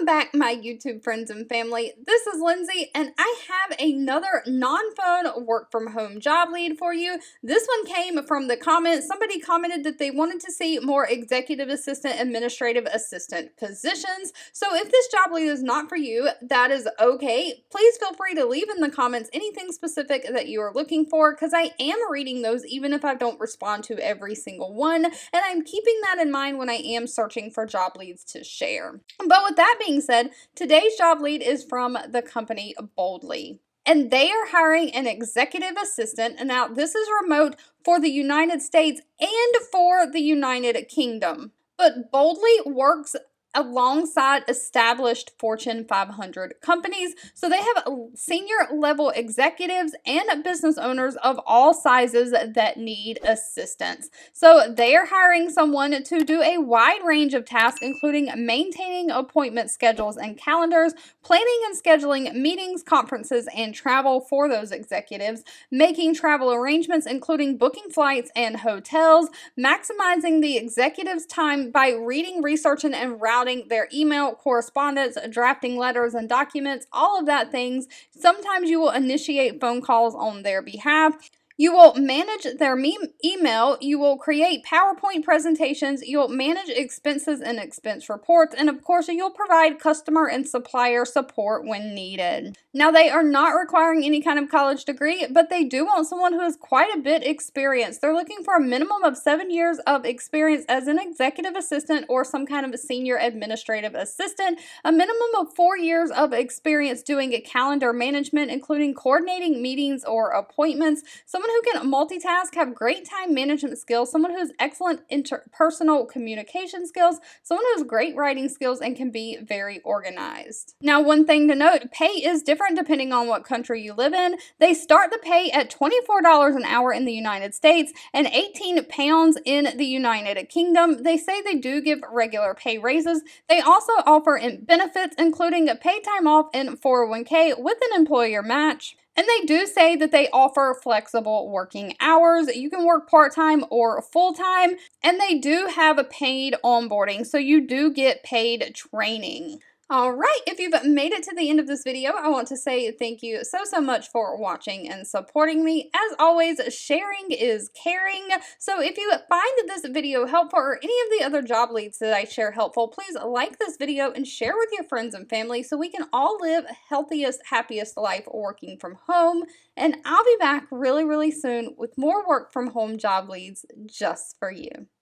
Welcome back, my YouTube friends and family. This is Lindsay, and I have another non-phone work from home job lead for you. This one came from the comments. Somebody commented that they wanted to see more executive assistant, administrative assistant positions. So if this job lead is not for you, that is okay. Please feel free to leave in the comments anything specific that you are looking for, because I am reading those even if I don't respond to every single one, and I'm keeping that in mind when I am searching for job leads to share. But with that being said, today's job lead is from the company Boldly. And they are hiring an executive assistant. And now this is remote for the United States and for the United Kingdom. But Boldly works alongside established Fortune 500 companies. So they have senior level executives and business owners of all sizes that need assistance. So they are hiring someone to do a wide range of tasks, including maintaining appointment schedules and calendars, planning and scheduling meetings, conferences, and travel for those executives, making travel arrangements, including booking flights and hotels, maximizing the executive's time by reading, researching, and routing their email correspondence, drafting letters and documents, all of that things. Sometimes you will initiate phone calls on their behalf. You will manage their email, you will create PowerPoint presentations, you'll manage expenses and expense reports, and of course, you'll provide customer and supplier support when needed. Now, they are not requiring any kind of college degree, but they do want someone who has quite a bit experienced. They're looking for a minimum of 7 years of experience as an executive assistant or some kind of a senior administrative assistant, a minimum of 4 years of experience doing calendar management, including coordinating meetings or appointments, someone who can multitask, have great time management skills, someone who has excellent interpersonal communication skills, someone who has great writing skills, and can be very organized. Now, one thing to note, pay is different depending on what country you live in. They start the pay at $24 an hour in the United States and £18 in the United Kingdom. They say they do give regular pay raises. They also offer benefits, including paid time off and 401k with an employer match. And they do say that they offer flexible working hours. You can work part-time or full-time. And they do have a paid onboarding, so you do get paid training. All right, if you've made it to the end of this video, I want to say thank you so much for watching and supporting me. As always, sharing is caring. So if you find this video helpful or any of the other job leads that I share helpful, please like this video and share with your friends and family so we can all live healthiest, happiest life working from home. And I'll be back really soon with more work from home job leads just for you.